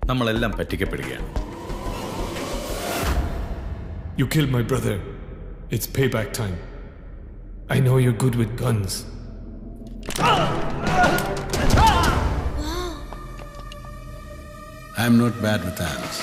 നമ്മളെല്ലാം പറ്റിക്കപ്പെടുകയാണ്. You killed my brother. It's payback time. I know you're good with guns. I'm not bad with arms.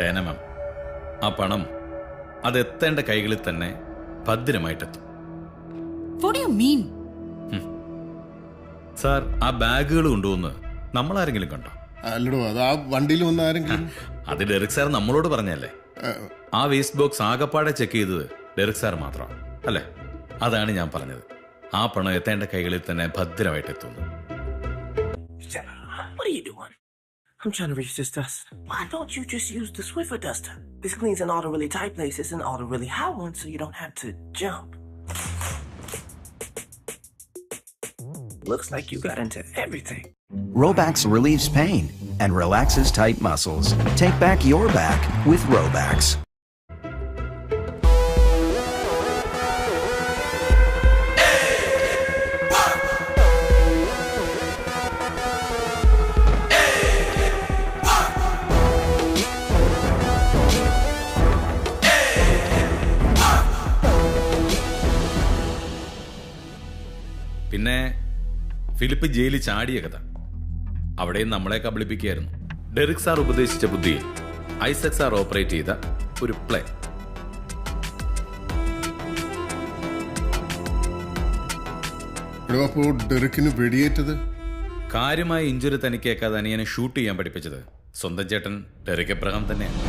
ടേനമം, ആ പണം അതെത്തേണ്ട കൈകളിൽ തന്നെ ഭദ്രമായിട്ടെത്തും. Sir, ആ ബാഗുകൾ കൊണ്ടുവന്ന് നമ്മളാരെങ്കിലും കണ്ടോ? അല്ലടോ, അത് ആ വണ്ടിയിൽ വന്ന ആരെങ്കിലും. അത് ഡെറിക് സാർ നമ്മളോട് പറഞ്ഞല്ലേ. ആ വേസ്റ്റ് ബോക്സ് ആകപ്പാടെ ചെക്ക് ചെയ്തത് ഡെറിക് സാർ മാത്രമാണ് അല്ലേ? അതാണ് ഞാൻ പറഞ്ഞത്, ആ പണം എത്തേണ്ട കൈകളിൽ തന്നെ ഭദ്രമായിട്ടെത്തുന്നു. I'm trying to reach this dust. Why don't you just use the Swiffer duster? This cleans in all the really tight places and all the really hot ones, so you don't have to jump. Looks like you got into everything. Robax relieves pain and relaxes tight muscles. Take back your back with Robax. പിന്നെ Philip ജയിലിൽ ചാടിയ കഥ, അവിടെയും നമ്മളെ കബളിപ്പിക്കുകയായിരുന്നു. Derek sir ഉപദേശിച്ച ബുദ്ധിയിൽ Isaac sir operate ചെയ്ത ഒരു പ്ലേ. ഡെറിക്കിന് വെടിയേറ്റത് കാര്യമായ ഇഞ്ചുറി തനിക്കേക്കാതെ അനിയനെ ഷൂട്ട് ചെയ്യാൻ പഠിപ്പിച്ചത് സ്വന്തം ചേട്ടൻ ഡെറിക് എബ്രഹാം തന്നെയാണ്.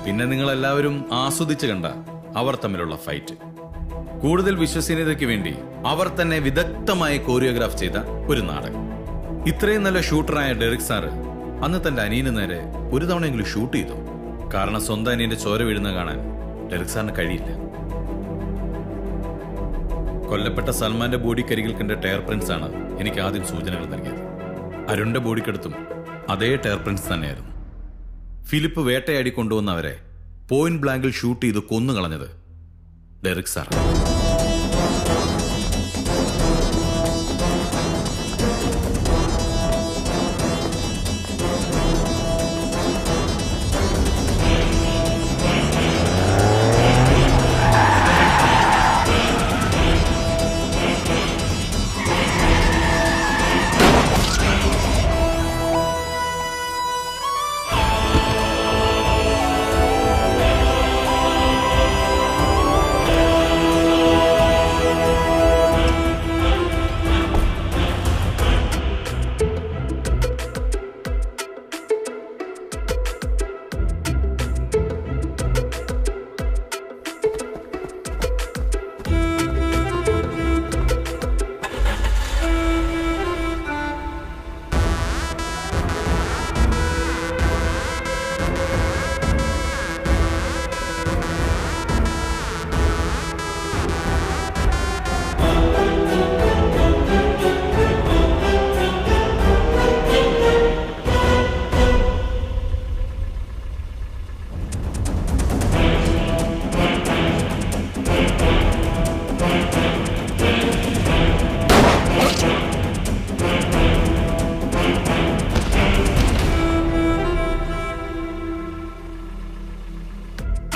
പിന്നെ നിങ്ങളെല്ലാവരും ആസ്വദിച്ച് കണ്ട അവർ തമ്മിലുള്ള ഫൈറ്റ്. കൂടുതൽ വിശ്വസനീയതയ്ക്ക് വേണ്ടി അവർ തന്നെ വിദഗ്ധമായി കോറിയോഗ്രാഫ് ചെയ്ത ഒരു നാടകം. ഇത്രയും നല്ല ഷൂട്ടറായ ഡെറിക് സാറ് അന്ന് തന്റെ അനിയന് നേരെ ഒരു തവണയെങ്കിലും ഷൂട്ട് ചെയ്തു. കാരണം സ്വന്തം അനിയന്റെ ചോര വീഴുന്ന കാണാൻ ഡെറിക് സാറിന് കഴിയില്ല. കൊല്ലപ്പെട്ട സൽമാന്റെ ബോഡിക്കരികിൽ കണ്ട ടയർ പ്രിന്റ്സ് ആണ് എനിക്ക് ആദ്യം സൂചനകൾ നൽകിയത്. അരുണിന്റെ ബോഡിക്കടുത്തും അതേ ടയർ പ്രിന്റ്സ് തന്നെയായിരുന്നു. ഫിലിപ്പ് വേട്ടയാടി കൊണ്ടുവന്നവരെ പോയിന്റ് ബ്ലാങ്കിൽ ഷൂട്ട് ചെയ്ത് കൊന്നുകളഞ്ഞത് ഡെറിക് സാർ.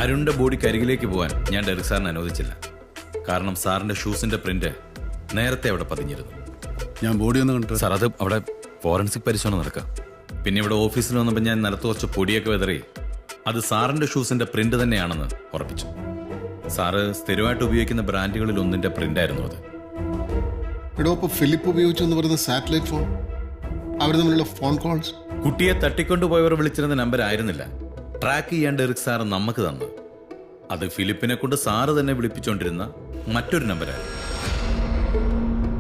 അരുണിന്റെ ബോഡിക്ക് അരികിലേക്ക് പോകാൻ ഞാൻ ഡെറിക് സാറിനെ അനുവദിച്ചില്ല. കാരണം സാറിന്റെ ഷൂസിന്റെ പ്രിന്റ് നേരത്തെ അവിടെ പതിഞ്ഞിരുന്നു. ഞാൻ ബോഡി ഒന്ന് കണ്ടു സാർ, അത് അവിടെ ഫോറൻസിക് പരിശോധന നടക്കാം. പിന്നെ ഇവിടെ ഓഫീസിൽ വന്നപ്പോൾ ഞാൻ നിലത്ത് കുറച്ച് പൊടിയൊക്കെ വിതറി അത് സാറിന്റെ ഷൂസിന്റെ പ്രിന്റ് തന്നെയാണെന്ന് ഉറപ്പിച്ചു. സാറ് സ്ഥിരമായിട്ട് ഉപയോഗിക്കുന്ന ബ്രാൻഡുകളിൽ ഒന്നിന്റെ പ്രിന്റായിരുന്നു അത്. എടോ, ഇപ്പൊ ഫിലിപ്പ് ഉപയോഗിച്ചു എന്ന് പറയുന്ന സാറ്റലൈറ്റ് ഫോൺ, അവർ തമ്മിലുള്ള ഫോൺ കോൾസ്, കുട്ടിയെ തട്ടിക്കൊണ്ടുപോയവർ വിളിച്ചിരുന്ന നമ്പർ ആയിരുന്നില്ല ട്രാക്ക് ചെയ്യാൻ ഡെറിക് സാർ നമുക്ക് തന്നത്. അത് ഫിലിപ്പിനെ കൊണ്ട് സാറ് തന്നെ വിളിപ്പിച്ചുകൊണ്ടിരുന്ന മറ്റൊരു നമ്പരായിരുന്നു.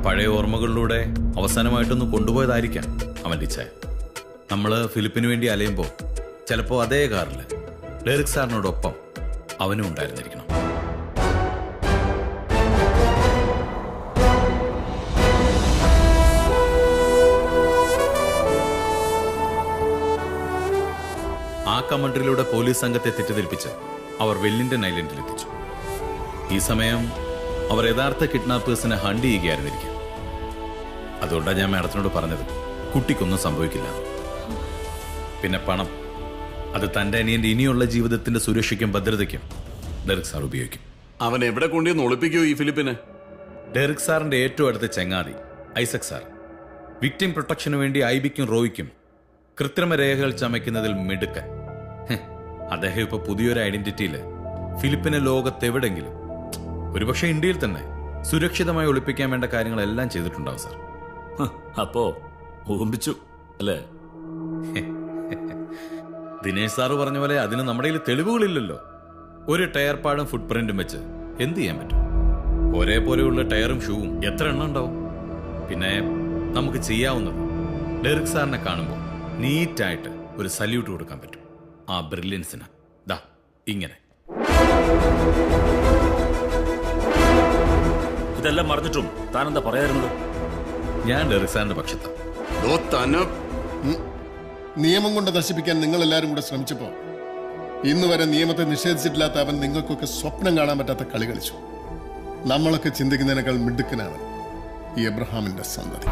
പഴയ ഓർമ്മകളിലൂടെ അവസാനമായിട്ടൊന്ന് കൊണ്ടുപോയതായിരിക്കാം അവൻ്റെ ഇച്ഛ. നമ്മൾ ഫിലിപ്പിന് വേണ്ടി അലയുമ്പോൾ ചിലപ്പോൾ അതേ കാറിൽ ഡെറിക് സാറിനോടൊപ്പം അവനും ഉണ്ടായിരുന്നിരിക്കണം. ആ കമൻട്രിയിലൂടെ പോലീസ് സംഘത്തെ തെറ്റിദ്ധരിപ്പിച്ച് അവർ വെല്ലിംഗ്ടൺ ഐലൻഡിൽ എത്തിച്ചു. ഈ സമയം അവർ യഥാർത്ഥ കിഡ്നാപ്പേഴ്സിനെ ഹണ്ട് ചെയ്യുകയായിരുന്നിരിക്കും. അതുകൊണ്ടാണ് ഞാൻ മാഡത്തിനോട് പറഞ്ഞത് കുട്ടിക്കൊന്നും സംഭവിക്കില്ല. പിന്നെ പണം, അത് തന്റെ അനിയന്റെ ഇനിയുള്ള ജീവിതത്തിന്റെ സുരക്ഷയ്ക്കും ഭദ്രതയ്ക്കും ഡെറിക് സാർ ഉപയോഗിക്കും. അവൻ എവിടെ കൊണ്ടുവന്ന് ഒളിപ്പിക്കോ ഈ ഫിലിപ്പിനെ? ഡെറിക് സാറിന്റെ ഏറ്റവും അടുത്ത ചങ്ങാതി ഐസക് സാർ വിക്ടിം പ്രൊട്ടക്ഷന് വേണ്ടി ഐബിക്കും റോയ്ക്കും കൃത്രിമ രേഖകൾ ചമയ്ക്കുന്നതിൽ മിടുക്കൻ. അദ്ദേഹം ഇപ്പൊ പുതിയൊരു ഐഡന്റിറ്റിയിൽ ഫിലിപ്പിനെ ലോകത്തെവിടെങ്കിലും, ഒരുപക്ഷെ ഇന്ത്യയിൽ തന്നെ സുരക്ഷിതമായി ഒളിപ്പിക്കാൻ വേണ്ട കാര്യങ്ങളെല്ലാം ചെയ്തിട്ടുണ്ടാവും സാർ. അപ്പോ ഊമ്പിച്ചു അല്ലേ? ദിനേശ് സാറ് പറഞ്ഞ പോലെ അതിന് നമ്മുടെ കയ്യിൽ തെളിവുകളില്ലല്ലോ. ഒരു ടയർ പാടും ഫുട് പ്രിന്റും വെച്ച് എന്ത് ചെയ്യാൻ പറ്റും? ഒരേപോലെയുള്ള ടയറും ഷൂവും എത്ര എണ്ണം ഉണ്ടാവും? പിന്നെ നമുക്ക് ചെയ്യാവുന്നത് ഡെറിക് സാറിനെ കാണുമ്പോൾ നീറ്റായിട്ട് ഒരു സല്യൂട്ട് കൊടുക്കാൻ പറ്റും. ആ ബ്രില്യൻസിന് ദാ ഇങ്ങനെ. ഇതെല്ലാം മറിഞ്ഞിട്ടും താനെന്താ പറയാറുള്ളത്? ഞാൻ ഡെറിക് സാറിന്റെ പക്ഷത്താണ്. നിയമം കൊണ്ട് നശിപ്പിക്കാൻ നിങ്ങൾ എല്ലാവരും കൂടെ ശ്രമിച്ചപ്പോ ഇന്ന് വരെ നിയമത്തെ നിഷേധിച്ചിട്ടില്ലാത്ത അവൻ നിങ്ങൾക്കൊക്കെ സ്വപ്നം കാണാൻ പറ്റാത്ത കളി കളിച്ചു. നമ്മളൊക്കെ ചിന്തിക്കുന്നതിനേക്കാൾ മിടുക്കനാണ് ഈ എബ്രഹാമിന്റെ സന്തതി.